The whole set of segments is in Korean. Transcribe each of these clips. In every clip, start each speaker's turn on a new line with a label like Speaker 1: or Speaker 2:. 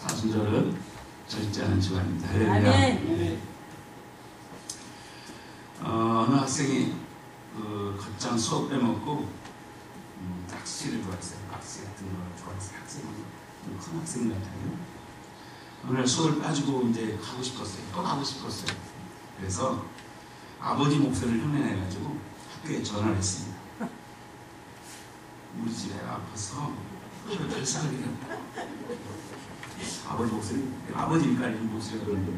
Speaker 1: 사순절은 절제하는 주간입니다. 할렐루야. 어느 학생이 겉장 수업 빼먹고 낚시를 좋아했어요. 낚시 같은 거 좋아했어요. 학생이 좀 큰 학생 같아요. 어느 날 수업을 빠지고 이제 가고 싶었어요. 또 가고 싶었어요. 그래서 아버지 목소리를 흉내내가지고 학교에 전화를 했습니다. 우리 집 애가 아파서 결석을 해야 아버지 목소리, 아버지니까 이런 목소리가 그런데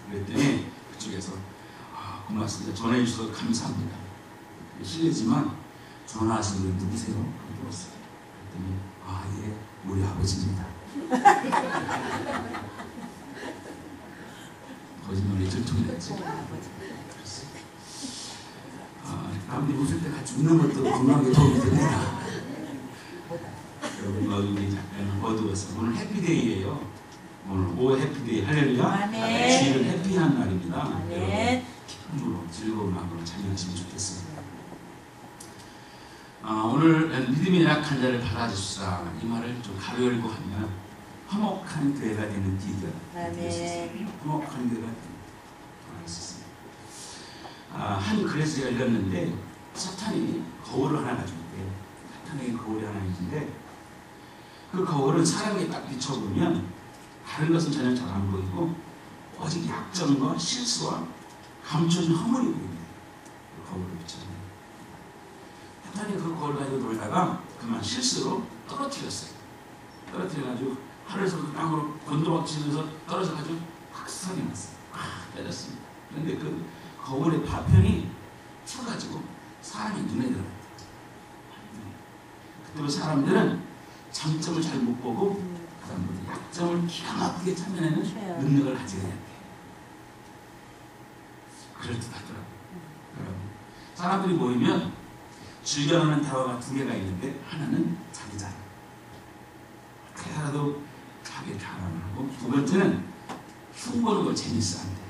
Speaker 1: 그랬더니 그쪽에서 고맙습니다. 전화해 주셔서 감사합니다. 실례지만 전화하신 분 누구세요? 물었어요. 그랬더니 예, 우리 아버지입니다. 거짓말이 들통이 났지. 남들이 웃을 때 같이 웃는 것도 건강에 도움이 됩니다. 여러분 얼굴이 잠깐 어두워서 오늘 해피데이예요. 오늘 오 해피데이 할렐루야. 주일은 해피한 날입니다. 여러분 기쁨으로 즐거운 마음으로 참여하시면 좋겠습니다. 오늘 믿음이 약한 자를 받아주시라 이 말을 좀 가벼울고 하면 화목한 교회가 되는 비결 화목한 교회가 되는 수 있습니다. 한 글에서 제가 읽었는데 사탄이 거울을 하나 가지고 있대요. 사탄에게 거울이 하나 있는데 그 거울은 사람에게 딱 비춰보면 다른 것은 전혀 잘 안 보이고 오직 약점과 실수와 감춰진 허물이 보입니다. 그 거울을 비춰보면 사탄이 그 거울 가지고 놀다가 그만 실수로 떨어뜨렸어요. 떨어뜨려가지고 하늘에서 땅으로 곤두박 치면서 떨어져가지고 박살이 났어요. 때렸습니다. 그런데 그 거울의 파편이 튀어가지고 사람이 눈에 들어갔대요. 그때 사람들은 장점을 잘 못 보고 사람들이 약점을 기가 막히게 참여하는 능력을 가지게 돼요. 그럴듯하더라고요. 여러분, 사람들이 모이면 즐겨하는 대화가 두 개가 있는데 하나는 자기 자랑. 어떻게 살아도 자기 자랑하고 두 번째는 흉보는 걸 재밌어한대.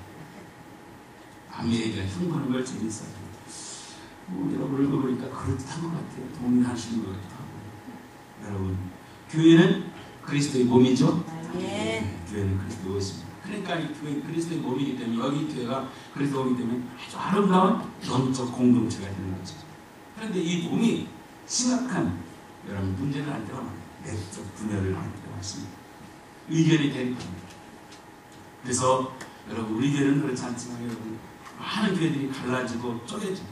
Speaker 1: 남의 얘기가 흉보는 걸 재밌어한대. 여러분 읽어보니까 그럴듯한 것 같아요. 동의하시는 것 같기도 하고. 여러분 교회는 그리스도의 몸이죠. 네, 교회는 그리스도의 몸입니다. 그러니까 이 교회 그리스도의 몸이기 때문에 여기 교회가 그리스도의 몸이기 때문에 아주 아름다운 영적 공동체가 되는 거죠. 그런데 이 몸이 심각한 여러분 문제를 할 때가 많아요. 내적 분열을 할 때가 많습니다. 의견이 대립합니다. 그래서 여러분 우리 교회는 그렇지 않지만 여러분 많은 교회들이 갈라지고 쪼개지고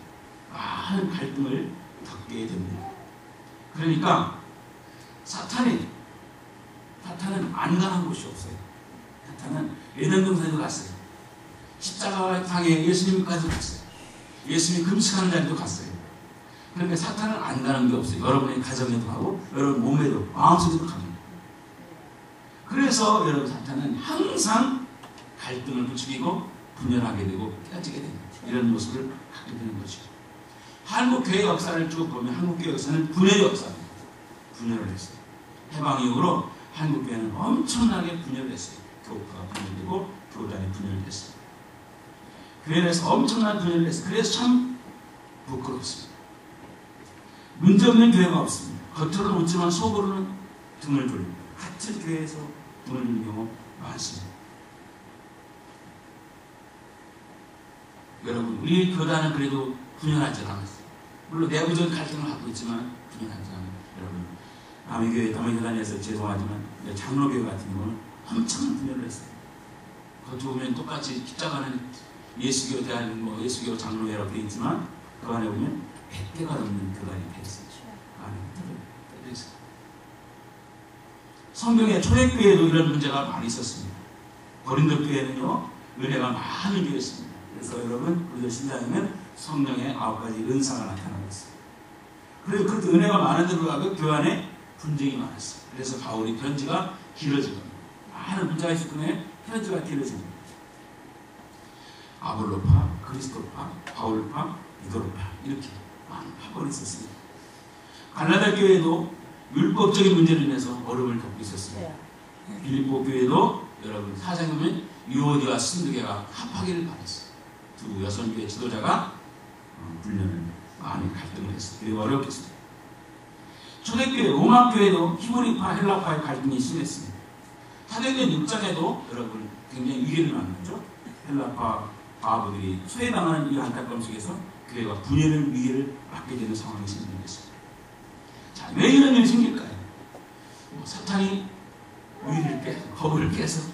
Speaker 1: 많은 갈등을 겪게 됩니다. 그러니까 사탄은 안 가는 곳이 없어요. 사탄은 예능동산에도 갔어요. 십자가상에 예수님까지 갔어요. 예수님이 금식하는 자리도 갔어요. 그러니까 사탄은 안 가는 게 없어요. 여러분의 가정에도 가고 여러분 몸에도 마음속에도 갑니다. 그래서 여러분 사탄은 항상 갈등을 부추기고 분열하게 되고 깨지게 됩니다. 이런 모습을 갖게 되는 것이죠. 한국 교회 역사를 쭉 보면 한국 교회 역사는 분열의 역사입니다. 분열을 했어요. 해방 이후로 한국 교회는 엄청나게 분열했어요. 교파가 분열되고 교단이 분열됐어요. 교회에서 엄청난 분열을 했어요. 그래서 참 부끄럽습니다. 문제없는 교회가 없습니다. 겉으로는 웃지만 속으로는 등을 돌립니다. 같은 교회에서 등을 돌리는 경우 많습니다. 여러분 우리 교단은 그래도 분열하지 않았어요. 물론 내부적인 갈등을 갖고 있지만 분열하지 않아요. 여러분 남의교회 담의교단에서 죄송하지만 장로교회 같은 경우는 엄청난 분열을 했어요. 겉으로 보면 똑같이 십자가는 예수교 대한 예수교 장로회라고 되어 있지만 그 안에 보면 100개가 넘는 교단이 되어 있어요. 안에 떼져 있어요. 성경의 초대교회에도 이런 문제가 많이 있었습니다. 고린도 교회는요 은혜가 많은 교회였습니다. 그래서 여러분 우리가 신자이면 성령의 9가지 은사가 나타나고 있어요. 그래서 그렇게 은혜가 많은 데로 가고 교회 안에 분쟁이 많았어요. 그래서 바울이 편지가 길어지고 많은 문제가 있었기 때문에 편지가 길어집니다. 아볼로파, 그리스도파, 바울파, 베드로파 이렇게 많은 파벌이 있었습니다. 갈라디아 교회도 율법적인 문제로 인해서 어려움을 겪고 있었습니다. 빌립보 교회도 여러분 사장에 보면 유오디와 순두개가 합하기를 바랬어요. 두 여성교회 지도자가 분열을 많이 갈등을 했어요. 그리고 어렵겠습니다. 초대교회 로마교회도 히브리파 헬라파의 갈등이 심했습니다. 사도행전 6장에도 여러분 굉장히 위기를 만나죠. 헬라파 바보들이 소외당하는 이 안타까움 속에서 교회가 분열을 위기를 맞게 되는 상황이 생기는 것입니다. 자, 왜 이런 일이 생길까요? 사탄이 우리를 깨서 거부를 깨서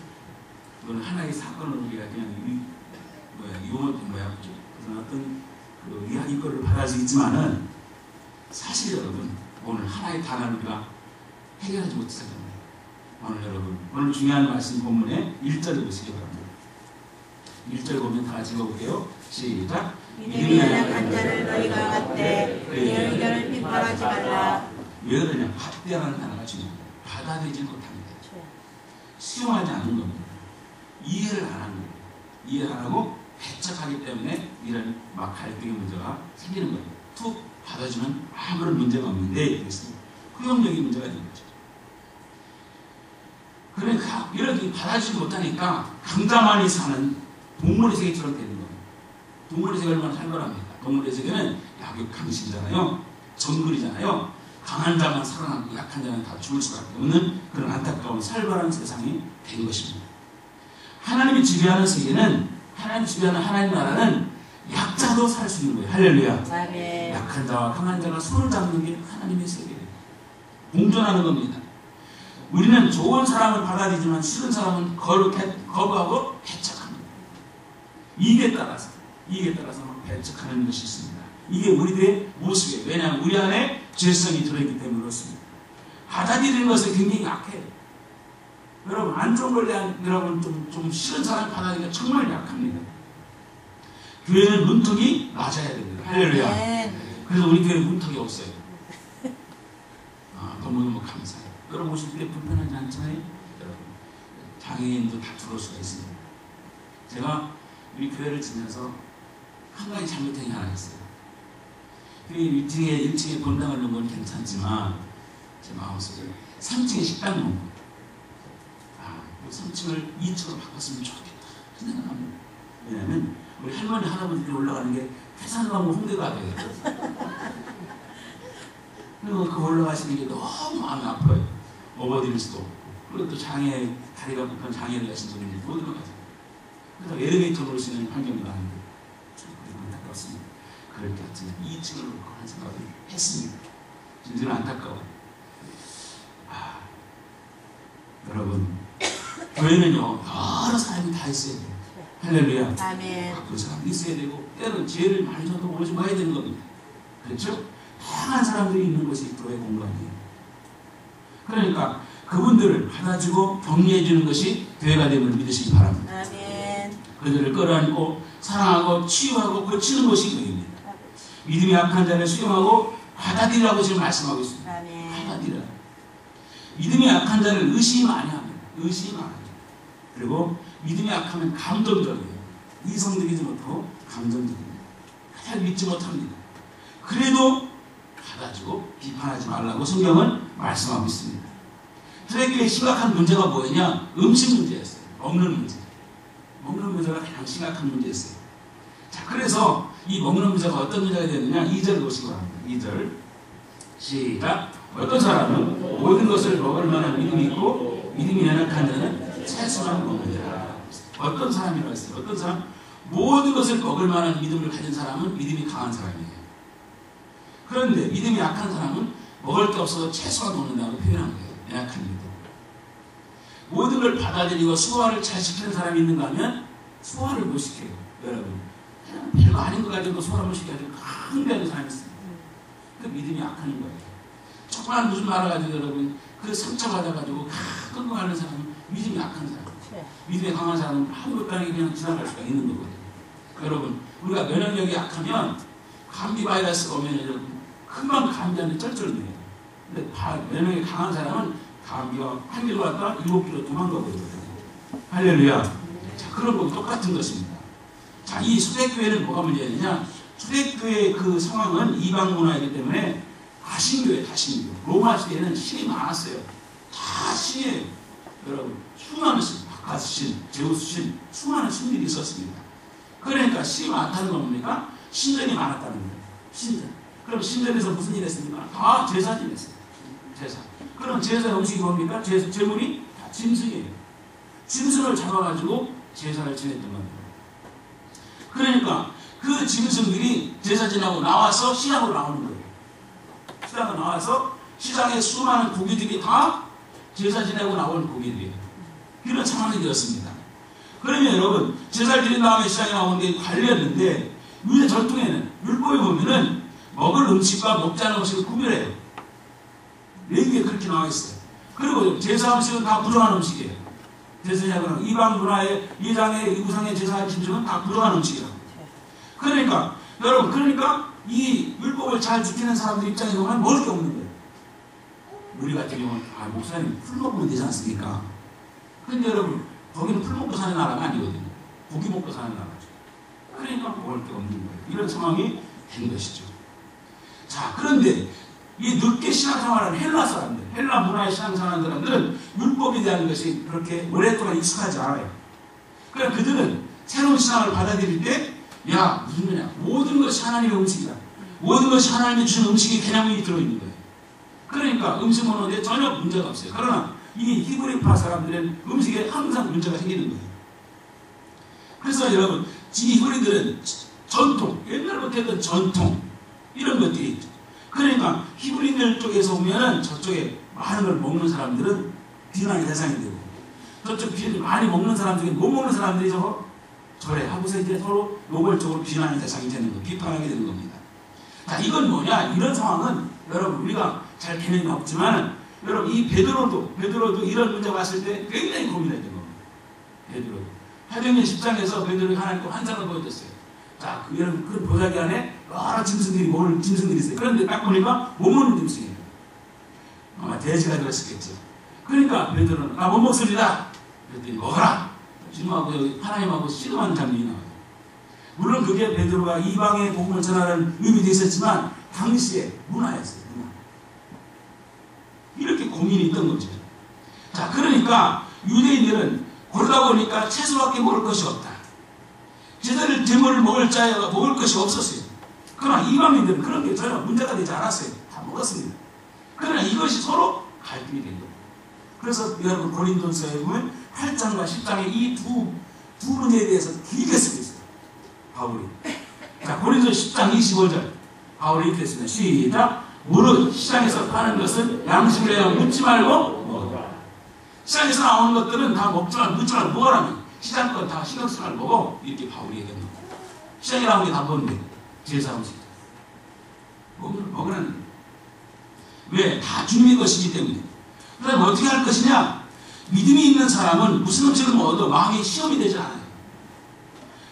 Speaker 1: 이거는 하나의 사건으로 우리가 그냥 이용을 된 거야. 그래서 어떤 그 이야기거리를 받아들 수 있지만은 사실 여러분 오늘 하나의 단어를 우리가 해결하지 못해서 그럽니다. 오늘 여러분 오늘 중요한 말씀 본문에 1절을 보시기 바랍니다. 1절 보면 다 같이 읽어볼게요. 시작.
Speaker 2: 믿음이 연약한 자를 너희가 갖되 그의 의견을 비판하지 말라.
Speaker 1: 왜 그러냐? 받대라는 단어가 중요합니다. 받아들이지 못합니다. 수용하지 않는 겁니다. 이해를 안 하는 거예요. 이해를 안 하고 배척하기 때문에 이런 막 갈등의 문제가 생기는 거예요. 툭 받아주면 아무런 문제가 없는데 효용적인 문제가 되는 거죠. 그러니까 이렇게 받아주지 못하니까 강자만이 사는 동물의 세계처럼 되는 거예요. 동물의 세계가 얼마나 살벌합니까? 동물의 세계는 약육 강심이잖아요. 정글이잖아요. 강한 자만 살아남고 약한 자는 다 죽을 수밖에 없는 그런 안타까운 살벌한 세상이 된 것입니다. 하나님이 지배하는 세계는 하나님이 지배하는 하나님 나라는 약자도 살 수 있는 거예요. 할렐루야.
Speaker 2: 아멘.
Speaker 1: 약한 자와 강한 자가 손을 잡는 게 하나님의 세계예요. 공존하는 겁니다. 우리는 좋은 사람을 받아들이지만 싫은 사람은 거부하고 배척합니다. 이익에 따라서 배척하는 것이 있습니다. 이게 우리들의 모습이에요. 왜냐하면 우리 안에 죄성이 들어있기 때문에 그렇습니다. 받아들이는 것은 굉장히 약해요. 여러분 안 좋은 걸 대한 여러분 좀 싫은 사람을 받아들이기가 정말 약합니다. 교회는 문턱이 낮아야 됩니다. 할렐루야. 그래서 우리 교회는 문턱이 없어요. 너무너무 감사해요. 여러분 오실 때 불편하지 않잖아요. 여러분 장애인도 다 들어올 수가 있습니다. 제가 우리 교회를 지내서 한 가지 잘못된 게 하나 있어요. 1층에 본당을 놓은 건 괜찮지만 제 마음속에 3층에 식당 놓은 거 3층을 2층으로 바꿨으면 좋겠다 생각합니다. 왜냐하면 우리 할머니 할아버지들이 올라가는 게 태산을 가면 홍대가 돼요. 그리고 그 올라가시는 게 너무 마음이 아파요. 업어드릴 수도 없고 그리고 또 다리가 불편한 장애를 가신 분들이 못 올라가죠. 그래서 엘리베이터 놓을 수 있는 환경이 나는데 좀 안타깝습니다. 그럴 때 같으면 2층을 놓고 하는 생각을 했습니다. 진짜로 안타까워요. 여러분 교회는요 여러 사람이 다 있어야 돼요. 할렐루야.
Speaker 2: 아멘.
Speaker 1: 바쁜 사람이 있어야 되고 때는 죄를 많이 져도 오지 마야 되는 겁니다. 그렇죠? 다양한 사람들이 있는 곳이 교회 공간이에요. 그러니까 그분들을 받아주고 격려해 주는 것이 교회가 됨을 믿으시기 바랍니다.
Speaker 2: 아멘.
Speaker 1: 그들을 끌어안고 사랑하고 치유하고 고치는 것이 교회입니다. 믿음이 약한 자를 수용하고 받아들이라고 지금 말씀하고 있습니다.
Speaker 2: 아멘.
Speaker 1: 받아들여라. 믿음이 약한 자를 의심 많이 합니다. 의심 많이 합니다. 그리고 믿음이 약하면 감정적이에요. 이성적이지 못하고 감정적입니다. 잘 믿지 못합니다. 그래도 받아주고 비판하지 말라고 성경은 말씀하고 있습니다. 초대교회에 심각한 문제가 뭐였냐? 음식 문제였어요. 먹는 문제. 먹는 문제가 가장 심각한 문제였어요. 자, 그래서 이 먹는 문제가 어떤 문제가 되느냐? 2절을 보시기 바랍니다. 2절 시작. 어떤 사람은 모든 것을 먹을 만한 믿음이 있고 믿음이 연약한 자는 채소만 먹느니라. 어떤 사람이라고 했어요? 어떤 사람? 모든 것을 먹을 만한 믿음을 가진 사람은 믿음이 강한 사람이에요. 그런데 믿음이 약한 사람은 먹을 게 없어서 채소만 먹는다고 표현한 거예요. 연약한 믿음. 모든 걸 받아들이고 소화를 잘 시키는 사람이 있는가 하면 소화를 못 시켜요. 여러분 별거 아닌 것 가지고 소화를 못 시켜가지고 강대하는 사람이 있습니다. 그 믿음이 약한 거예요. 조그만 무슨 말 가지고 여러분 그 상처받아가지고 가끔 하는 사람은 믿음이 약한 사람. 믿음이 강한 사람은 아무것도 아니게 그냥 지나갈 수가 있는 거거든요. 여러분 우리가 면역력이 약하면 감기 바이러스가 오면 여러분 금방 감기하는데 쩔쩔해요. 근데 면역력이 강한 사람은 감기가 한 길로 왔다 7길로 도망가거든요. 할렐루야. 자, 그런 거 똑같은 것입니다. 자, 이 초대교회는 뭐가 문제였느냐? 초대교회의 그 상황은 이방 문화이기 때문에 다신교회. 로마 시대에는 신이 많았어요. 다 신이에요. 여러분 수많은 신, 바카스 신, 제우스 신, 수많은 신들이 있었습니다. 그러니까 신이 많다는 건 뭡니까? 신전이 많았다는 거예요. 신전. 그럼 신전에서 무슨 일 했습니까? 다 제사 지냈어요. 제사. 그럼 제사 음식이 뭡니까? 제물이 다 짐승이에요. 짐승을 잡아가지고 제사를 지냈던 겁니다. 그러니까 그 짐승들이 제사 지나고 나와서 시장으로 나오는 거예요. 시장으로 나와서 시장에 수많은 고기들이 다 제사 지내고 나온 고기들이에요. 이런 상황이 되었습니다. 그러면 여러분, 제사를 드린 다음에 시장에 나오는 게 관리였는데, 유대 전통에는, 율법에 보면은 먹을 음식과 먹지 않은 음식을 구별해요. 레위기에 그렇게 나와 있어요. 그리고 제사 음식은 다 부정한 음식이에요. 제사냐고는 이방 문화의 이장의 이구상의 제사 음식은 다 부정한 음식이라고. 그러니까 여러분, 그러니까 이 율법을 잘 지키는 사람들 입장에 보면 먹을 게 없는 거예요. 우리 같은 경우는 목사님 풀 먹으면 되지 않습니까? 근데 여러분, 거기는 풀 먹고 사는 나라가 아니거든요. 고기 먹고 사는 나라죠. 그러니까 먹을 게 없는 거예요. 이런 상황이 된 것이죠. 자, 그런데 이 늦게 신앙생활하는 헬라 사람들, 헬라 문화에 신앙생활하는 사람들은 율법에 대한 것이 그렇게 오랫동안 익숙하지 않아요. 그러니까 그들은 새로운 신앙을 받아들일 때, 야, 무슨 거냐, 모든 것이 하나님의 음식이다. 모든 것이 하나님이 주신 음식이 개념이 들어있는 거예요. 그러니까 음식 먹는데 전혀 문제가 없어요. 그러나 이 히브리파 사람들은 음식에 항상 문제가 생기는 거예요. 그래서 여러분, 이 히브리들은 전통, 옛날부터 했던 전통, 이런 것들이 있죠. 그러니까 히브리들 쪽에서 오면은 저쪽에 많은 걸 먹는 사람들은 비난의 대상이 되고, 저쪽 많이 먹는 사람 중에 못 먹는 사람들이 저래 하고서 이제 서로 노골적으로 비난의 대상이 되는 거, 비판하게 되는 겁니다. 자, 이건 뭐냐? 이런 상황은 여러분, 우리가 잘 개념이 없지만, 여러분, 이 베드로도 이런 문제가 왔을 때 굉장히 고민했던 겁니다. 베드로도. 사도행전 10장에서 베드로가 하나님께 환상을 보여줬어요. 자, 그 보자기 안에 여러 짐승들이 먹는 짐승들이 있어요. 그런데 딱 보니까 못 먹는 짐승이에요. 아마 돼지가 들었었겠죠. 그러니까 베드로는 나 못 먹습니다. 그랬더니 먹어라. 주님하고 하나님하고 씨름하는 장면이 나와요. 물론 그게 베드로가 이방의 복음을 전하는 의미도 있었지만 당시에 문화였어요. 문화. 이렇게 고민이 있던 거죠. 자, 그러니까 유대인들은 고르다 보니까 채소밖에 먹을 것이 없다. 제자들 제물을 먹을 자가 먹을 것이 없었어요. 그러나 이방인들은 그런 게 전혀 문제가 되지 않았어요. 다 먹었습니다. 그러나 이것이 서로 갈등이 된 거예요. 그래서 여러분, 고린도서에 보면 8장과 10장에 이 두 문제에 대해서 길게 쓰고 있어요. 바울이. 자, 고린도 10장 25절. 바울이 이렇게 했습니다. 시작. 무릇 시장에서 파는 것은 양식을 해야 묻지 말고 먹어라. 시장에서 나오는 것들은 다 묻지 말고 먹으라면 시장 건 다 신경 쓰지 말고 먹어. 이렇게 바울이 얘기합니다. 시장에 나오는 게 다 뭔데? 제사 음식. 먹으라는 거예요. 왜? 다 주님의 것이기 때문에. 그럼 어떻게 할 것이냐? 믿음이 있는 사람은 무슨 음식을 먹어도 마음이 시험이 되지 않아요.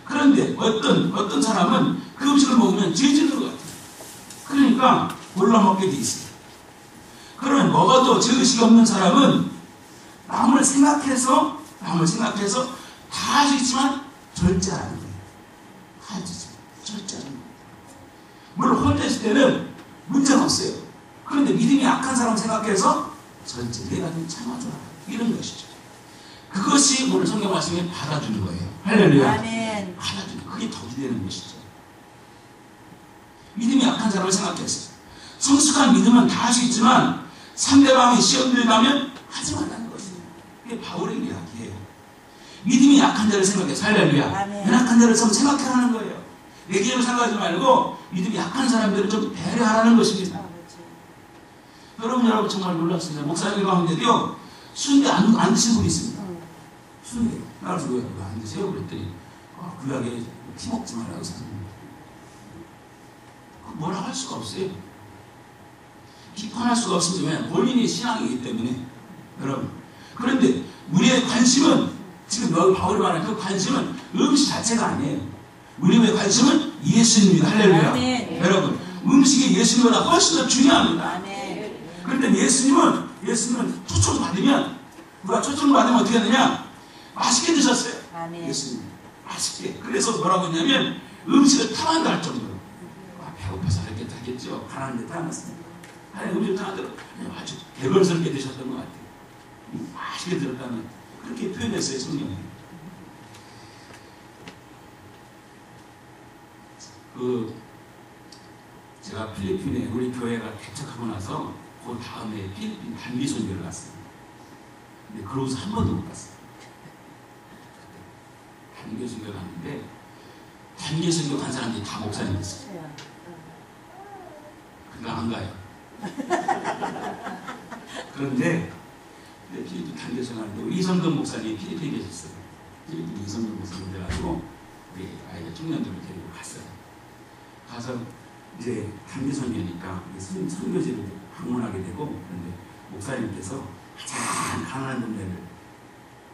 Speaker 1: 그런데 어떤 사람은 그 음식을 먹으면 죄짓는 것 같아요. 그러니까 골라 먹게 돼 있어요. 그러면 먹어도 죄의식이 없는 사람은 남을 생각해서 다 할 수 있지만 절제하는 거예요. 다 할 수 있지만 절제하는 거예요. 물론 혼자 있을 때는 문제가 없어요. 그런데 믿음이 약한 사람 생각해서 절제, 내가 좀 참아줘라. 이런 것이죠. 그것이 오늘 성경 말씀에 받아주는 거예요. 할렐루야.
Speaker 2: 아멘.
Speaker 1: 받아주는 거. 그게 덕이 되는 것이죠. 믿음이 약한 사람을 생각해서. 성숙한 믿음은 다 할 수 있지만 상대방이 시험 들다면 하지 말라는 것이에요. 그게 바울의 이야기예요. 믿음이 약한 자를 생각해서. 할렐루야. 연약한 자를 좀 생각하라는 거예요. 내 기념을 생각하지 말고 믿음이 약한 사람들을 좀 배려하라는 것입니다. 여러분 정말 놀랍습니다. 목사님 가운데도요, 순대 안 드신 분이 있습니다. 순대. 나가서 왜 안 드세요? 그랬더니 구약에 피 먹지 말라고 했습니다. 뭐라고 할 수가 없어요. 비판할 수가 없습니다. 왜냐하면 본인이 신앙이기 때문에. 여러분, 그런데 우리의 관심은, 지금 바울이 말하는 그 관심은 음식 자체가 아니에요. 우리의 관심은 예수님입니다. 할렐루야. 아멘. 여러분, 음식이 예수님보다 훨씬 더 중요합니다. 아멘. 그런데 예수님은 초청 받으면, 누가 초청 받으면 어떻게 하느냐? 맛있게 드셨어요. 아멘. 예수님. 맛있게. 그래서 뭐라고 했냐면, 음식을 탐한다 할 정도로. 배고파서 이렇게 하겠죠. 가난한 데 탐았습니다. 하나님 음식을 탐한 대로 아주 개걸스럽게 드셨던 것 같아요. 맛있게 들었다는, 그렇게 표현했어요, 성경에. 제가 필리핀에 우리 교회가 개척하고 나서 그 다음에 필리핀 단기 선교를 갔어요. 근데 그러고서 한 번도 못 갔어요. 단계선교 갔는데 단계선교 간 사람들이 다 목사님 됐어요. 그러니까 안 가요. 그런데 필리핀 단계선교 가는데 우리 이성근 목사님이 필리핀에 계셨어요. 필리핀 이성근 목사님 돼가지고 우리 아이들 청년들을 데리고 갔어요. 가서 이제 단계선교니까 선교지를 방문하게 되고, 그런데 목사님께서 가장 가난한 동네를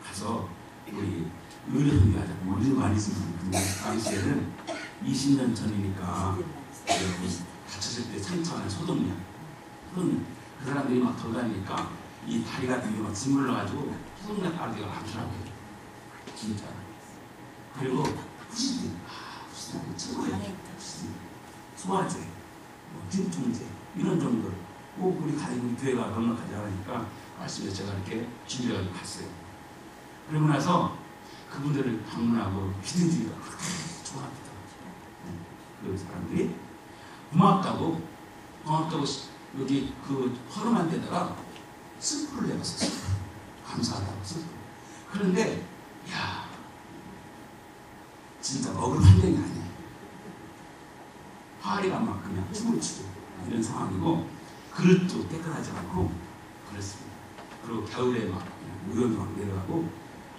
Speaker 1: 가서 우리 의료 선교하자고 의료 많이 쓰는 그 당시에는 20년 전이니까 다쳤을 때 상처하는 소독약, 그 사람들이 막 돌아다니니까 이 다리 같은 게 막 짓물러가지고 소독약 바르기가 많더라고요. 진짜. 그리고 후시딘, 후시딘 최고예요. 소화제, 진통제 이런 정도를 꼭 우리 가리고 교회가 넉넉하지 않으니까 말씀에 제가 이렇게 준비하고 갔어요. 그러고 나서 그분들을 방문하고 기도드리가 그렇게 좋아합니다. 그 사람들이 고맙다고 여기 그 허름한 데다가 스프를 내봤었어요. 감사하다고 스프. 그런데 야 진짜 먹을 환경이 아니에요. 파리가 막 그냥 춤을 추고 이런 상황이고, 그릇도 깨끗하지 않고 그렇습니다. 그리고 겨울에 막 무덤이 막 내려가고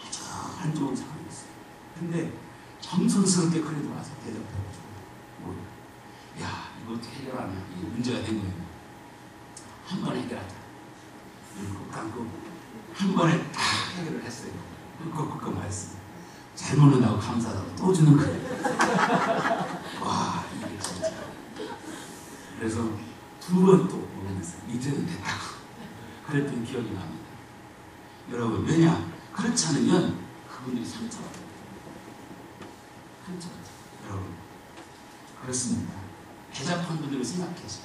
Speaker 1: 아주 안 좋은 상황이었어요. 근데 정성스럽게 그래도 와서 대접해가지고 야 이거 어떻게 해결하냐, 이게 문제가 된 거예요. 한 번에 해결하자. 눈 감고 한 번에 다 해결을 했어요. 그 말씀 잘 먹는다고 감사하다고 또 주는 거예요. 와 이게 진짜. 그래서 두 번 또 먹으면서 이제는 됐다고 그랬던 기억이 납니다. 여러분, 왜냐? 그렇지 않으면 그분들이 상처받아요. 여러분, 그렇습니다. 대잡한 분들을 생각해서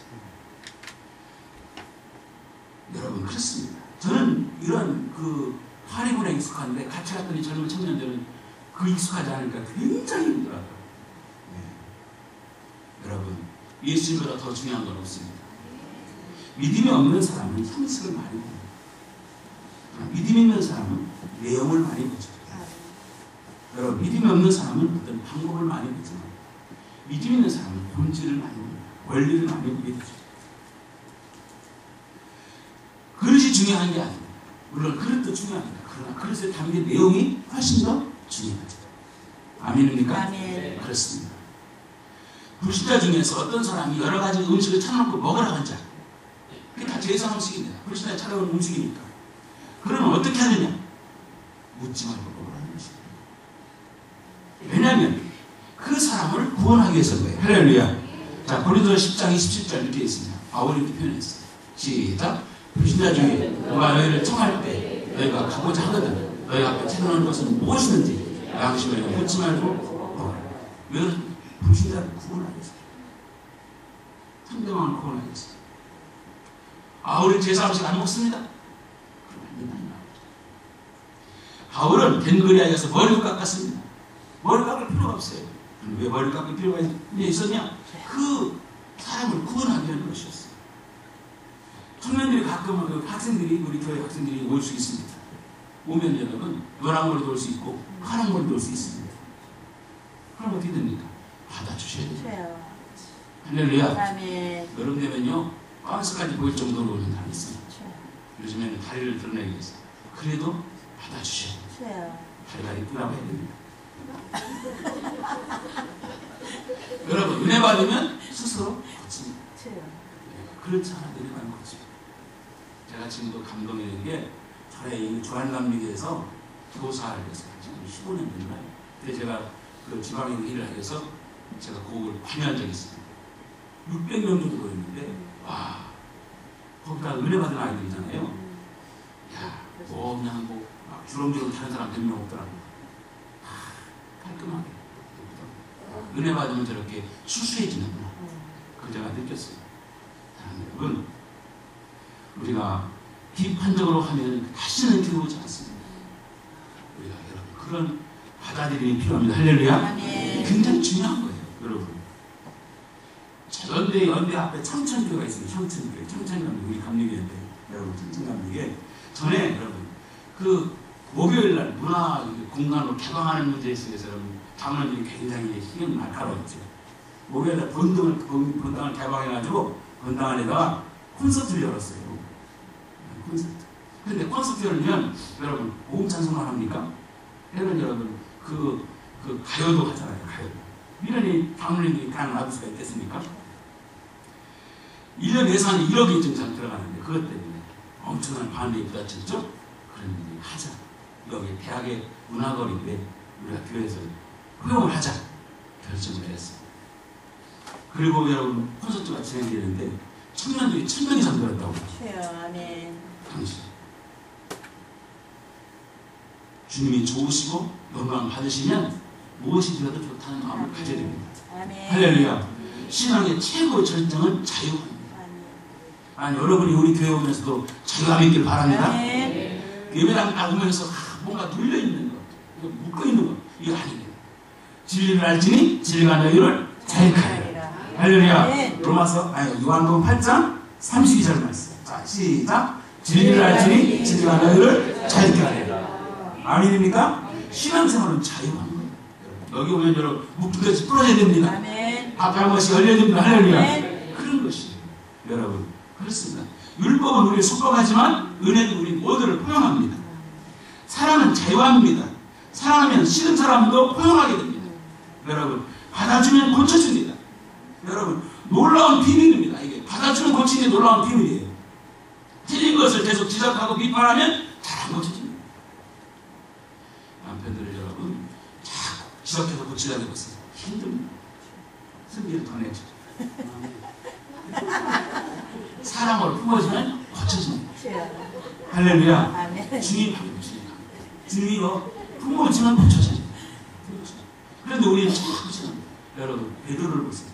Speaker 1: 여러분, 그렇습니다. 저는 이런 그 파리문에 익숙한데 같이 갔던 이 젊은 청년들은 그 익숙하지 않으니까 굉장히 힘들어요. 여러분, 예수님보다 더 중요한 건 없습니다. 믿음이 없는 사람은 형식을 많이 봅니다. 믿음이 있는 사람은 내용을 많이 보죠. 여러분, 믿음이 없는 사람은 어떤 방법을 많이 보지만 믿음이 있는 사람은 본질을 많이 봅니다. 원리를 많이 보게 되죠. 그릇이 중요한 게 아닙니다. 물론 그릇도 중요합니다. 그러나 그릇에 담긴 내용이 훨씬 더 중요하죠. 아멘입니까?
Speaker 2: 아멘.
Speaker 1: 그렇습니다. 불신자 중에서 어떤 사람이 여러 가지 음식을 차려놓고 먹으라고 한 자, 그게 다 제사 음식입니다. 불신자에 차려온 음식이니까. 그러면 어떻게 하느냐? 묻지 말고 먹으라는 것입니다. 왜냐하면 그 사람을 구원하기 위해서인 거예요. 할렐루야. 자, 고린도서 10장 27절 이렇게 있습니다. 바울이 이렇게 표현했어요. 시작. 불신자 중에 누가 너희를 청할 때 너희가 가고자 하거든 너희 앞에 차려놓은 것은 무엇이든지 양심을 묻지 말고 먹으라. 왜? 불신자를 구원하기 위해서, 상대방을 구원하기 위해서. 바울은 제사 음식 안 먹습니다. 그러면 바울은 벤그리아에서 머리를 깎았습니다. 머리 깎을 필요가 없어요. 왜 머리 깎을 필요가 있었냐? 그 사람을 구원하기 위한 것이었어요. 청년들이 가끔 학생들이, 우리 교회 학생들이 올 수 있습니다. 오면 여러분 노란 머리도 올 수 있고 파란 머리도 올 수 있습니다. 그럼 어떻게 됩니까? 받아주셔야 돼요. 할렐루야. 여름 되면요 빤스까지 보일 정도로 오는 사람이 있어요. 요즘에는 다리를 드러내기 위해서. 그래도 받아주셔야 돼요. 다리가 이쁘다고 해야 됩니다. 여러분, 은혜 받으면 스스로 고칩니다. 그렇지 않아 은혜 받으면 고칩니다. 제가 지금도 감동이 되는 게 저의 주한감리교에서 교사를 해서 지금 15년 됐나요? 그때 제가 그 지방에 일을 하기 위해서 제가 그걸 관여한 적이 있습니다. 600명 정도 있는데, 와, 거기다 은혜 받은 아이들이잖아요. 야, 그냥 막 주렁주렁 타는 사람 몇 명 없더라고요. 깔끔하게. 은혜 받으면 저렇게 수수해지는구나. 그걸 제가 느꼈어요. 여러분, 우리가 비판적으로 하면 다시는 들어오지 않습니다. 우리가 여러분, 그런 받아들임이 필요합니다. 할렐루야. 굉장히 중요한 거예요, 여러분. 연대 앞에 청천교회가 있습니다. 청천교회. 청천감리, 우리 감리교회인데, 여러분, 청천감리교회. 전에 여러분, 그 목요일날 문화 공간으로 개방하는 문제에 있어서 장로님이 굉장히 힘을 날카로웠죠. 목요일날 본당을 개방해가지고 본당 안에다가 콘서트를 열었어요. 콘서트. 근데 콘서트 열면 여러분 오음 찬송만 합니까? 여러분 그 가요도 하잖아요. 가요도. 이러니 장로님들이 그냥 놔둘 수가 있겠습니까? 1년 예산이 1억이 정상 들어가는데 그것 때문에 엄청난 반대에 부딪혔죠. 그런데 하자. 여기 대학의 문화거리인데 우리가 교회에서 허용을 하자 결정을 했어요. 그리고 여러분 콘서트가 진행되는데 청년들이 1000명 이상 들었다고.
Speaker 2: 아멘.
Speaker 1: 당시 주님이 좋으시고 영광 받으시면 무엇이 되어도 좋다는 마음을 가져야 됩니다.
Speaker 2: 아멘.
Speaker 1: 할렐루야. 신앙의 최고의 절정은 자유입니다. 아니 여러분이 우리 교회 오면서도 자유함이 있길 바랍니다. 예배당 딱 오면서 뭔가 눌려있는 것, 묶어있는 것, 이거 아닙니다. 진리를 알지니 진리가 너희를 자유하리라. 할렐루야. 요한복음 8장 32절 말씀. 자, 시작. 진리를 알지니 진리가 너희를 자유케 하리라. 아멘입니까? 신앙생활은 자유한 거예요. 여기 오면 여러분 묶은 것이 풀어져야 됩니다. 앞에 한 번씩 열려야 됩니다. 할렐루야. 그런 것이에요. 여러분 그렇습니다. 율법은 우리를 속박하지만 은혜는 우리 모두를 포용합니다. 사랑은 자유합니다. 사랑하면 싫은 사람도 포용하게 됩니다. 여러분 받아주면 고쳐줍니다. 여러분 놀라운 비밀입니다. 이게 받아주면 고치는 게 놀라운 비밀이에요. 틀린 것을 계속 지적하고 비판하면 잘 안 고쳐집니다. 남편들을 여러분 자꾸 지적해서 고치려고 해보세요. 힘듭니다. 승리를 더 내죠. 사랑으로 품어지면 고쳐집니다. 할렐루야. 주님 주님이 품어지면 고쳐집니다. 그런데 우리는 자꾸 지금 여러분 베드로를 보세요.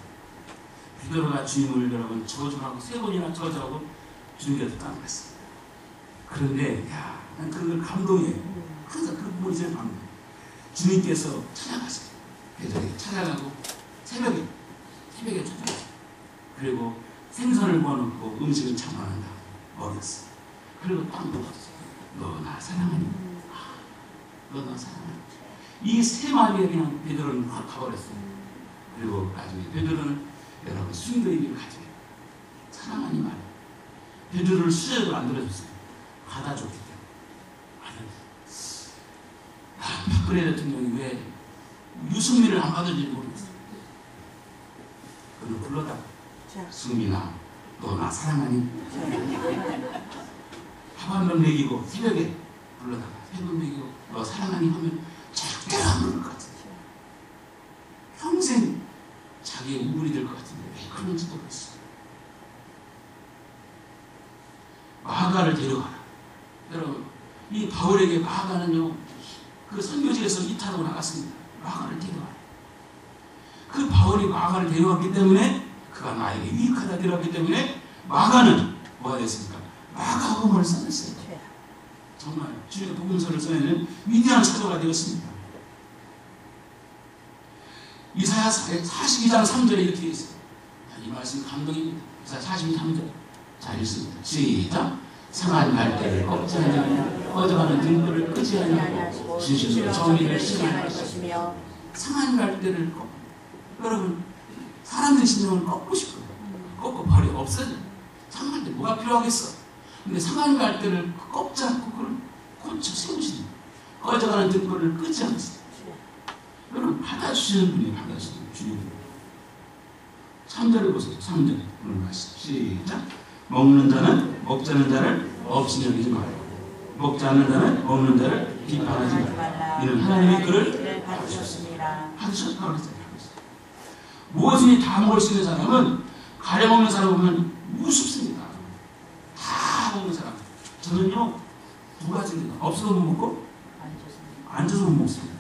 Speaker 1: 베드로가 주님을 여러분 저주하고 3번이나 저주하고 주님께서 떠나갔어요. 그런데 난 그런 걸 감동이에요. 항상 그 부분이 제일 감동. 주님께서 찾아가세요. 베드로에게 찾아가고 새벽에 찾아가세요. 그리고 생선을 구워놓고 음식을 창망한다. 먹였어. 그리고 딱 먹었어. 너 나 사랑하니? 너 나 사랑하니? 이 세 마디에 그냥 베드로는 확 가버렸어요. 그리고 나중에 베드로는 여러분 순교의식을 가져요. 사랑하니 말. 베드로를 수제로 안 들어줬어요. 받아줬기 때문에. 박근혜 대통령이 왜 유승민을 안 받은지 모르겠어요. 그는 불러다. 승민아, 너 나 사랑하니? 밥 한 번 먹이고 새벽에 불러다가 3번 먹이고 너 사랑하니 하면 절대로 안 부를 것 같은데 평생 자기의 우물이 될 것 같은데 왜 그런지 모르겠어요. 마가를 데려가라. 여러분 이 바울에게 마가는요 그 선교지에서 이탈하고 나갔습니다. 마가를 데려가라. 그 바울이 마가를 데려갔기 때문에 그가 나에게 유익하다 데려갔기 때문에 마가는 뭐가 됐습니까? 마가복음을 써냈어요. 정말 주님의 복음서를 써내는 위대한 사도가 되었습니다. 이사야 42장 3절에 이렇게 되어 있어요. 이 말씀 감동입니다. 이사야 42장 3절. 자 읽습니다. 시작. 상한 갈대를 꺾지 아니하며 꺼져가는 등불을 끄지 아니하고 진실로 정의를 실현할 것이며. 상한 갈대를 꺾. 여러분 사람들의 심령을 꺾고 싶어요. 꺾고 버려 없어져. 상한 갈대 뭐가 필요하겠어? 근데 상한 갈대를 꺾지 않고 그걸 고쳐 세우시는 꺼져가는 등불을 끄지 않으세요. 여러분 받아주시는 분이 받아주시는 주님. 3절을 보세요. 3절 오늘 말씀 시작. 먹는 자는 먹지 않는 자를 없이 여기지 말고 먹지 않는 자는 먹는 자를 비판하지 말고 이는 하나님의 그를 받으셨습니다. 받으셨다고 했어요. 무엇이니 다 먹을 수 있는 사람은 가려먹는 사람 보면 우습습니다. 다 먹는 사람. 저는요 2가지입니다. 없어도 못 먹고 앉아서 못 먹습니다.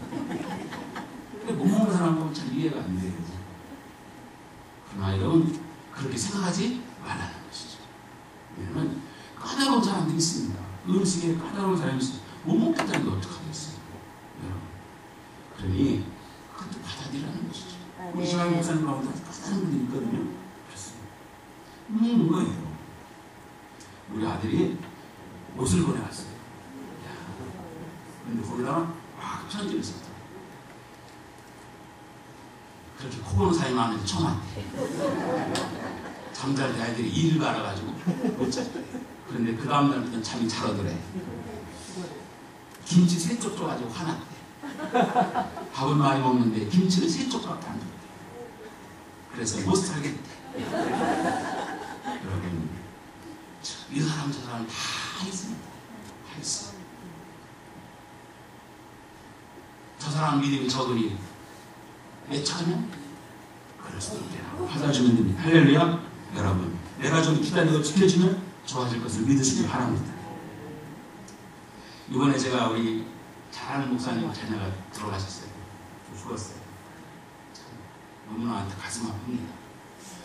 Speaker 1: 근데 못 먹는 사람 보면 잘 이해가 안 돼요. 그러나 여러분 그렇게 생각하지 말라는 것이죠. 왜냐하면 까다로운 사람들이 있습니다. 음식에 까다로운 사람이 있어요. 못 먹겠다는 게 어떡하겠어요. 여러분 그러니 그것도 받아들이라는 것이죠. 우리 지방 목사님 가운데 까다로운 분들이 있거든요. 그렇습니다. 먹는 거예요. 우리 아들이 옷을 보내왔어요. 거기다가 막 편지를 썼다. 그렇게 코 고는 사람이 많은데 처음 왔대. 잠잘 때 아이들이 일을 갈아가지고 못 잤대. 그런데 그 다음날부터는 잠이 잘 오더래. 김치 3쪽 줘가지고 화났대. 밥은 많이 먹는데 김치를 3쪽밖에 안 줬대. 그래서 못 살겠대. 여러분, 이 사람 저 사람 다 있습니다. 다 있어. 저 사람 믿음이 적으니 내 처하면 그럴 수도 있대요. 받아주면 됩니다. 할렐루야. 여러분, 내가 좀 기다리고 지켜주면 좋아질 것을 믿으시기 바랍니다. 이번에 제가 우리 잘하는 목사님 자녀가 들어가셨어요. 죽었어요. 참, 너무나 가슴 아픕니다.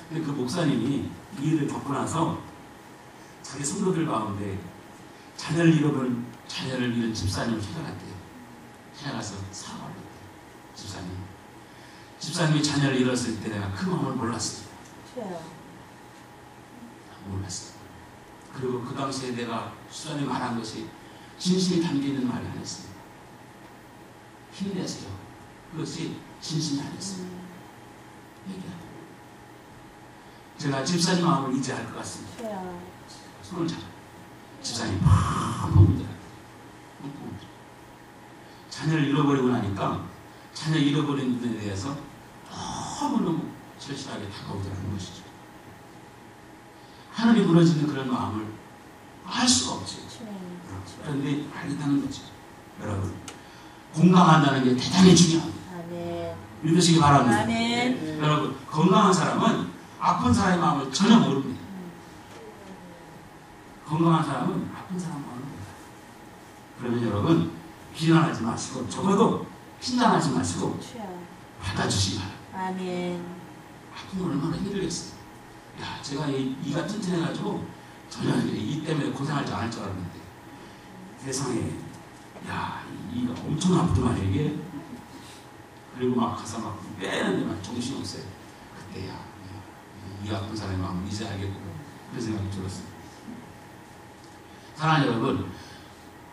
Speaker 1: 근데 그 목사님이 이 일을 겪고 나서 자기 성도들 가운데 자녀를 잃은 집사님을 찾아갔대요. 찾아가서 사과를 했대요. 집사님이 자녀를 잃었을 때 내가 그 마음을 몰랐어요. 몰랐어요. 그리고 그 당시에 내가 수장이 말한 것이 진심이 담겨있는 말이 아니었습니다. 힘내세요. 그것이 진심이 아니었습니다. 얘기하고 제가 집사님 마음을 이제 알 것 같습니다. 손을 잡아. 집사님 팍 울더라고요. 자녀를 잃어버리고 나니까 자녀 잃어버린 분에 대해서 너무너무 절실하게 다가오더라는 것이죠. 하늘이 무너지는 그런 마음을 알 수가 없어요. 그런데 알겠다는 거죠. 여러분, 공감한다는 게 대단히 중요합니다. 믿으시기 바랍니다. 여러분, 건강한 사람은 아픈 사람의 마음을 전혀 모릅니다. 건강한 사람은 아픈 사람 마음을 모릅니다. 그러면 여러분, 비난하지 마시고 적어도 판단하지 마시고 받아주시기 바랍니다. 아픔을 얼마나 힘들겠어요. 야, 제가 이가 튼튼해가지고 전혀 이 때문에 고생할 줄 안 줄 알았는데 세상에, 야, 이가 엄청 아프더만 이게. 그리고 막 가서 막 빼는데 막 정신이 없어요. 그때야, 이 아픈 사람의 마음을 이제 알겠고 그런 생각이 들었어요. 사랑하는 여러분,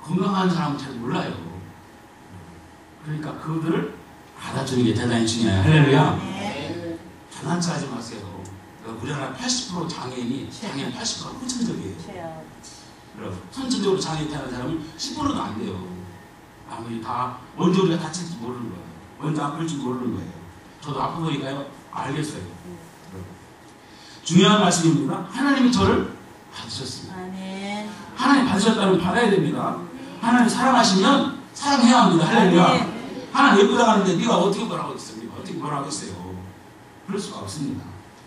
Speaker 1: 건강한 사람은 잘 몰라요. 그러니까 그들을 받아주는 게 대단히 중요해요. 할렐루야. 장난치 하지 마세요. 우리나라 80% 장애인 80%가 후천적이에요. 여러분, 선천적으로 장애인 태어난 사람은 10%도 안 돼요. 아무리 다 언제 우리가 다칠지 모르는 거예요. 언제 아플지 모르는 거예요. 저도 아프 보니까요, 알겠어요. 중요한 말씀입니다. 하나님이 저를 받으셨습니다. 하나님 받으셨다면 받아야 됩니다. 하나님 사랑하시면 사랑해야 합니다. 할렐루야. 하나님 예쁘다고 하는데 네가 어떻게 뭐라고 했습니까? 어떻게 뭐라고 했어요? 그럴 수가 없습니다.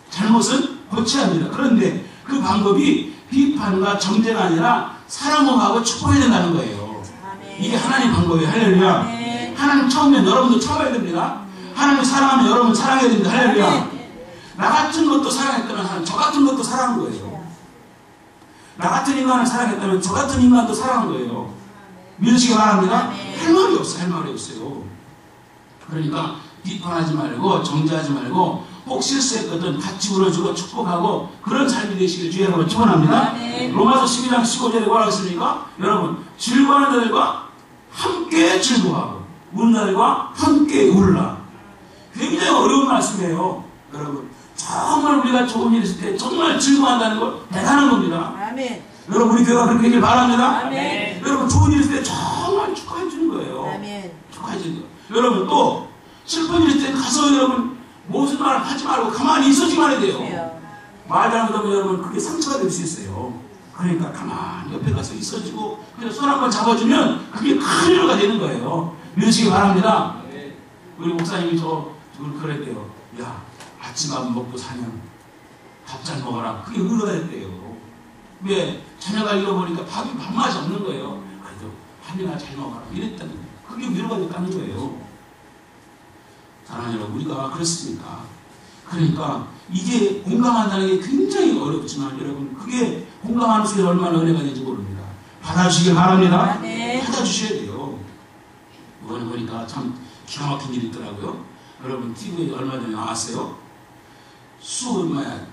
Speaker 1: 잘못은 고쳐야 합니다. 그런데 그 방법이 비판과 정죄가 아니라 사랑하고 축복해야 된다는 거예요. 이게 하나님 방법이에요. 할렐루야. 하나님 처음엔 여러분도 참아야 됩니다. 하나님 사랑하면 여러분 사랑해야 됩니다. 할렐루야. 나 같은 것도 사랑했다면 하나님 저 같은 것도 사랑한 거예요. 나 같은 인간을 사랑했다면 저 같은 인간도 사랑한 거예요. 믿으시기 바랍니다. 할 말이 없어요. 할 말이 없어요. 그러니까 비판하지 말고 정죄하지 말고 꼭 실수했거든 같이 울어주고 축복하고 그런 삶이 되시길 주의 이름으로 축원합니다. 로마서 12장 15절에 뭐라고 했습니까? 여러분, 즐거워하는 자들과 함께 즐거워하고 우는 자들과 함께 울라. 굉장히 어려운 말씀이에요. 여러분, 정말 우리가 좋은 일 있을 때 정말 즐거워한다는 거 대단한 겁니다. 여러분, 우리 교회가 그렇게 되길 바랍니다. 여러분, 좋은 일 있을 때 정말 축하해 주는 거예요. 축하해 주는 거예요. 여러분, 또 슬픈 일 있을 때 가서 여러분 무슨 말을 하지 말고 가만히 있어주기만 해야 돼요. 말 잘못하면 여러분 그게 상처가 될 수 있어요. 그러니까 가만히 옆에 가서 있어주고 그냥 손 한번 잡아주면 그게 큰 위로가 되는 거예요. 믿으시기 바랍니다. 우리 목사님이 저를 그랬대요. 야, 아침밥 먹고 사면 밥 잘 먹어라. 그게 위로가 됐대요. 왜? 자녀가 잃어버리니까 밥맛이 없는 거예요. 그래도 밥이나 잘 먹어라. 이랬다는 거예요. 그게 위로가 됐다는 거예요. 사랑하는 여러분, 우리가 그렇습니까? 그러니까 이게 공감한다는 게 굉장히 어렵지만 여러분, 그게 공감하는 속에 얼마나 은혜가 되는지 모릅니다. 받아주시길 바랍니다. 받아주셔야 돼요. 이번에 보니까 참 기가 막힌 일이 있더라고요. 여러분, TV에 얼마 전에 나왔어요. 수급자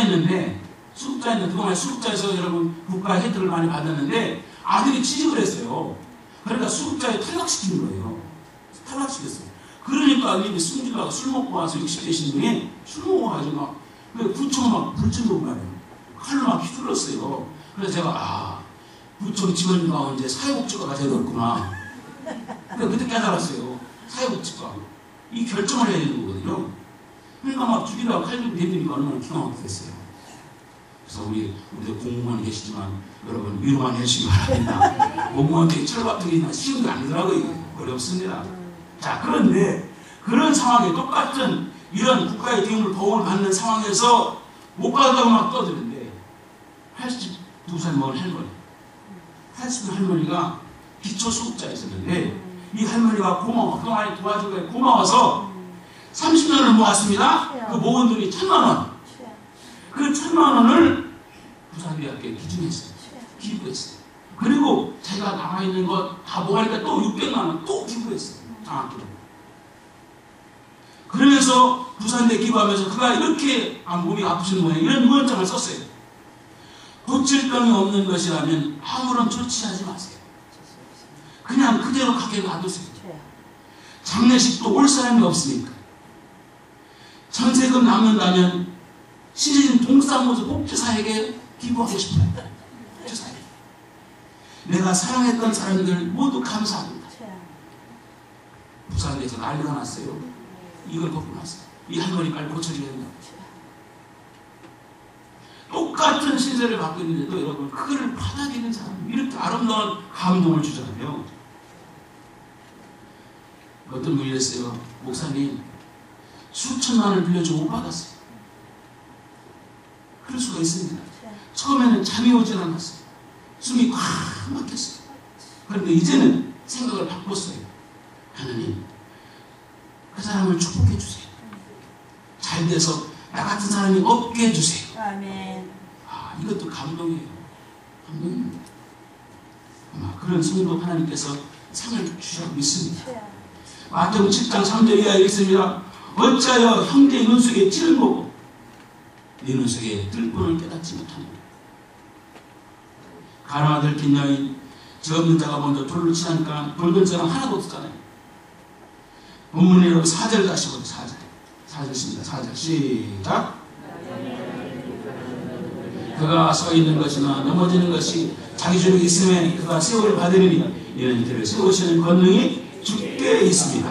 Speaker 1: 있는데 그동안 수급자에서 여러분 국가 혜택을 많이 받았는데 아들이 취직을 했어요. 그러니까 수급자에 탈락시키는 거예요. 탈락시켰어요. 그러니까 아들이 승질나고 술 먹고 와서 60대신 분이 술 먹어가지고 막 구청 막 불질러고 말이에요. 칼로 막 휘둘렀어요. 그래서 제가 구청 직원 가운데 사회복지과가 되었구나. 그때 깨달았어요. 사회복지과. 이 결정을 해야 되는 거거든요. 그러니까 막 죽이다가 칼 들고 대드니까 얼마나 기가 막히겠어요. 그래서 우리도 공무원 계시지만 여러분 위로만 해주시기 바랍니다. 공무원들이 철밥들이 쉬운 게 아니더라고요. 어렵습니다. 자, 그런데 그런 상황에 똑같은 이런 국가의 도움을 받는 상황에서 못 받았다고 막 떠드는데 82살 먹은 할머니, 80살 할머니가 기초수급자였었는데 이 할머니가 그동안 도와준 거에 고마워서 30년을 모았습니다. 그 모은 돈이 1,000만 원. 그 1,000만 원을 부산대학교에 기증했어요. 기부했어요. 그리고 제가 남아있는 것 다 모아니까 또 600만 원 또 기부했어요. 장학금. 그래서 부산대 기부하면서 그가 이렇게 몸이 아프신 모양에 이런 유언장을 썼어요. 고칠 병이 없는 것이라면 아무런 조치하지 마세요. 그냥 그대로 가게 놔두세요. 장례식도 올 사람이 없으니까. 전세금 남는다면 시신 동사무소 복지사에게 기부하고 싶어요. 복지사에게. 내가 사랑했던 사람들 모두 감사합니다. 부산에서 난리가 났어요. 이걸 걷고 났어요. 이 할머니 빨리 고쳐줘야 된다. 똑같은 신세를 받고 있는데도 여러분 그걸 받아들이는 사람 이렇게 아름다운 감동을 주잖아요. 어떤 분이 이랬어요. 목사님 수천만 원을 빌려주고 못 받았어요. 그럴 수가 있습니다. 처음에는 잠이 오질 않았어요. 숨이 꽉 막혔어요. 그런데 이제는 생각을 바꿨어요. 하나님 그 사람을 축복해 주세요. 잘 돼서 나 같은 사람이 없게 해주세요.
Speaker 2: 아멘.
Speaker 1: 이것도 감동이에요. 감동입니다. 아마 그런 성도 하나님께서 상을 주시라고 믿습니다. 마태복음 7장 3절 이하에 있습니다. 어찌하여 형제의 눈속에 찌를 보고 네 눈속에 뜰분을 깨닫지 못하느냐. 가나마 들킨 여인 죄 없는 자가 먼저 돌로 치니까 돌던 사람 하나도 없었잖아요. 본문에 여러분 4절 다시 보세요. 4절입니다. 4절 시작. 그가 서 있는 것이나 넘어지는 것이 자기 중에 있음에 그가 세월을 받으리니 이는 그를 세우시는 권능이 주께 있습니다.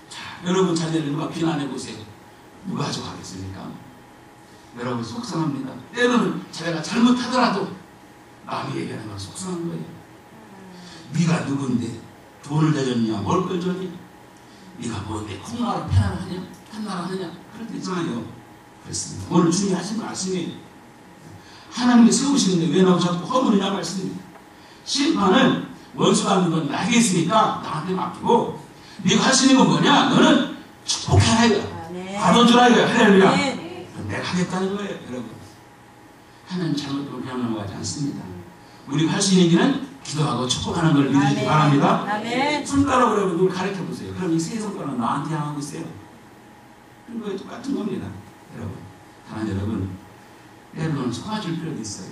Speaker 1: 자, 여러분 자녀를 누가 비난해 보세요. 누가 좋아하겠습니까? 여러분 속상합니다. 때로는 자기가 잘못하더라도 남이 얘기하는 건 속상한 거예요. 네가 누군데 돈을 대줬냐 뭘 걸 줬냐 네가 뭔데 콩나라 편나라 하느냐 그럴 때 있잖아요. 그렇습니다. 오늘 중요하신 말씀이 하나님이 세우시는데 왜 나고 자꾸 허물이냐 말씀입니다. 심판은 원수가 하는 건 나에게 있으니까 나한테 맡기고 네가 할 수 있는 건 뭐냐 너는 축복해라 이거야. 받아주라 이거야. 할렐루야. 내가 하겠다는 거예요. 여러분 하나님 잘못하면 그냥 넘어가지 않습니다. 우리가 할 수 있는 길은 기도하고 축복하는 걸 믿으시기 바랍니다. 손가락으로 여러분 누굴 가르쳐 보세요. 그럼 이 세 손가락은 나한테 향하고 있어요. 그런 거에 똑같은 겁니다. 여러분 다만 여러분 때로는 속아줄 필요도 있어요.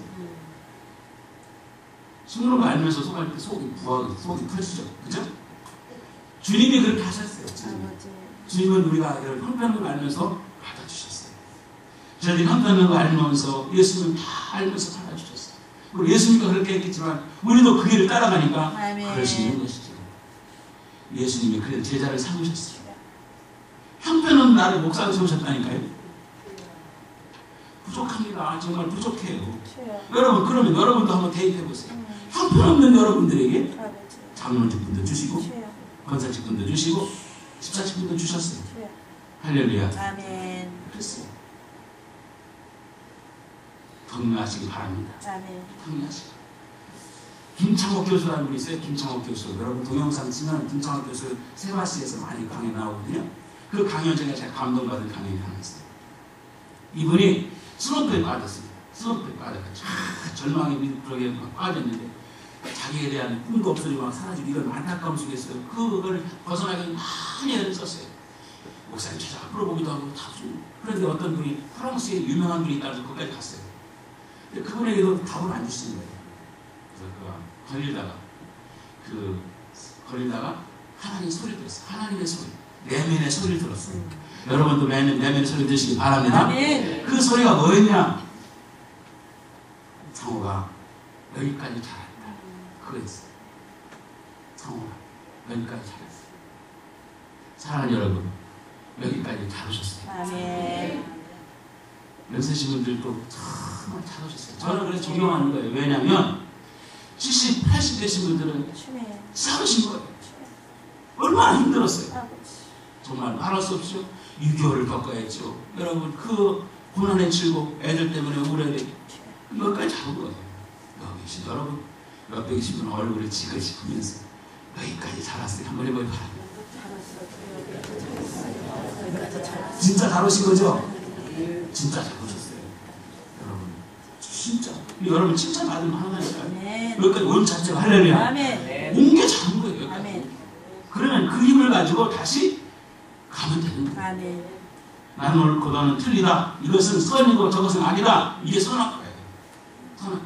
Speaker 1: 숨는 거 알면서 속할 때 속이 부하고 속이 터지죠. 그죠? 주님이 그렇게 하셨어요. 주님은 우리가 형편한 걸 알면서 받아주셨어요. 저희들이 형편한 걸 알면서 예수님은 다 알면서 받아주셨어요. 그리고 예수님도 그렇게 했겠지만 우리도 그 길을 따라가니까 그럴 수 있는 것이죠. 예수님이 그래서 제자를 삼으셨어요. 형편은 나를 목사로 세우셨다니까요. 부족합니다. 정말 부족해요. 여러분 그러면 여러분도 한번 대입해보세요. 형편없는 여러분들에게 장로직분도 주시고 권사직분도 주시고 집사직분도 주셨어요. 할렐루야.
Speaker 2: 아멘.
Speaker 1: 그랬어요. 경외하시기 바랍니다.
Speaker 2: 아멘.
Speaker 1: 경외하시기. 김창옥 교수라는 분이 있어요. 김창옥 교수. 여러분 동영상 치면 김창옥 교수 세바시에서 많이 강연 나오거든요. 그 강연 중에 제가 감동받은 강연이 하나 있어요. 이분이 스노프에 빠졌습니다. 스노프에 빠져가지고 절망의 밑으로 빠졌는데 자기에 대한 꿈도 없어지고 사라지고 이런 안타까움 속에서 그걸 벗어나기 많이 애를 썼어요. 목사님 찾아가 물어보기도 하고 다 그런데 어떤 분이 프랑스에 유명한 분이 있다고 거기까지 갔어요. 근데 그분에게도 답을 안 주시는 거예요. 걸리다가 하나님 소리 들었어요. 하나님의 소리, 내면의 소리를 들었어요. 여러분도 내면의 소리 들으시기 바랍니다.
Speaker 2: 아멘.
Speaker 1: 그 소리가 뭐였냐? 상호가 여기까지 잘했다. 그거였어요. 상호가 여기까지 잘했어요. 사랑하는 여러분, 여기까지 잘하셨어요.
Speaker 2: 아멘.
Speaker 1: 연세신 분들도 정말 잘하셨어요. 저는 그래서 존경하는 거예요. 왜냐하면 70, 80 되신 분들은 싸우신 거예요. 얼마나 힘들었어요. 정말 말할 수 없죠. 6개월을 겪어야죠. 여러분, 그 고난의 즐거움, 애들 때문에 우울해야 여기까지 잡은 거예요. 여기 계신 여러분, 옆에 계신 분 얼굴을 지그시면서 여기까지 잘했어요. 한번 해보기 바랍니다. 진짜 잘 오신 거죠? 진짜 잘 오셨어요. 여러분, 진짜. 여러분 칭찬 받으면 하나니까요. 여기까지 온 자체가 할렐루야. 온 게 잘한 거예요. 여기까지. 그러면 그 힘을 가지고 다시 가면 되는 거예요. 나는 옳고 너는 틀리다. 이것은 선이고 저것은 악이다. 이게 선악과예요. 선악과.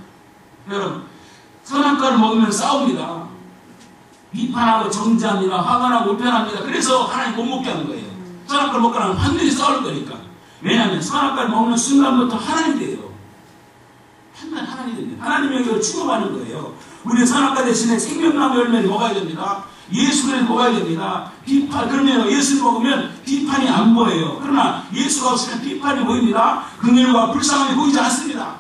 Speaker 1: 여러분, 선악과를 먹으면 싸웁니다. 비판하고 정죄합니다. 화가 나고 불편합니다. 그래서 하나님 못 먹게 하는 거예요. 선악과를 먹고 나면 완전히 싸울 거니까. 왜냐하면 선악과를 먹는 순간부터 하나님 돼요. 하나님 됩니다. 하나님이 여기로 취급하는 거예요. 우리는 선악과 대신에 생명나무 열매를 먹어야 됩니다. 예수를 먹어야 됩니다. 그러면 예수를 먹으면 비판이 안 보여요. 그러나 예수가 없으면 비판이 보입니다. 긍휼과 불쌍함이 보이지 않습니다.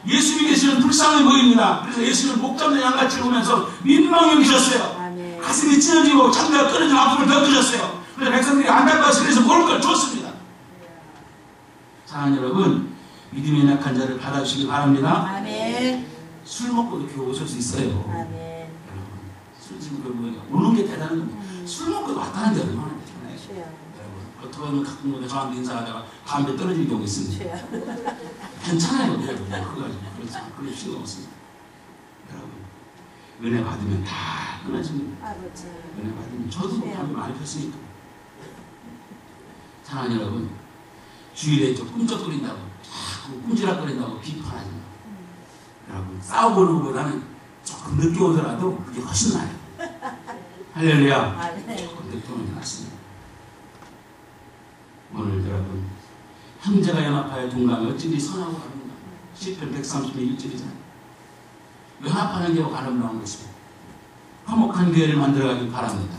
Speaker 1: 예수님이 계시는 불쌍함이 보입니다. 그래서 예수를 목 잡는 양같이 보면서 민망히 여기셨어요. 가슴이 찢어지고 창자가 끊어진 아픔을 겪으셨어요. 그래서 백성들이 안타까워서 그래서 먹을 걸 줬습니다. 사랑하는 여러분, 믿음이 약한 자를 받아주시기 바랍니다.
Speaker 2: 아멘.
Speaker 1: 술 먹고도 교회 오실 수 있어요.
Speaker 2: 아멘.
Speaker 1: 술 지금 그 뭐냐 오는 게 대단한 겁니다. 술 먹고도 왔다는 게 얼마나 대단해요. 여러분, 어떻게 보면 가끔 저한테 인사하다가 담배 떨어질 경우 있습니다. 괜찮아요, 여러분. 그거 가지고 그렇지. 그럴 필요가 없습니다. 여러분, 은혜 받으면 다 끊어집니다. 은혜 받으면 저도 담배 많이 폈으니까. 사랑하는 여러분, 주일에 좀 꿈쩍거린다고 자꾸 꿈지락거린다고 비판하지 마. 여러분, 싸우는 것보다는 조금 늦게 오더라도 그게 훨씬 나아요. 할렐루야. 조금 늦게 오는 게 낫습니다. 오늘 여러분, 형제가 연합하여 동감해 어찌니 선하고 아름다운 시편 130편 1절이잖아요. 연합하는 게 아름다운 것입니다. 화목한 교회를 만들어가길 바랍니다.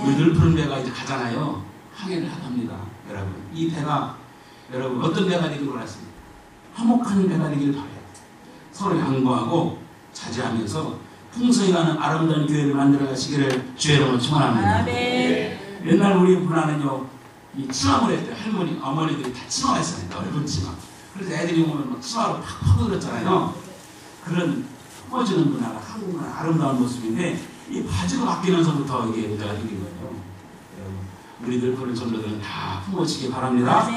Speaker 1: 우리 늘 푸른 배가 이제 가잖아요. 항해를 합니다. 여러분, 이 배가 여러분 어떤 배가 되기를 원하십니까? 화목한 배가 되기를 바라요. 서로 양보하고 자제하면서 풍성히 가는 아름다운 교회를 만들어 가시기를 주의 이름으로 축원합니다. 옛날 우리 문화는요, 이 치마를 했대요. 할머니, 어머니들이 다 치마가 있어요. 넓은 치마. 그래서 애들이 오면 막 치마로 팍 퍼들었잖아요. 그런 퍼지는 문화가 한국 문화 아름다운 모습인데 이 바지가 바뀌면서부터 이게 문제가 생긴 거예요. 여러분, 우리들 그런 전도들은 다 품어지기 바랍니다.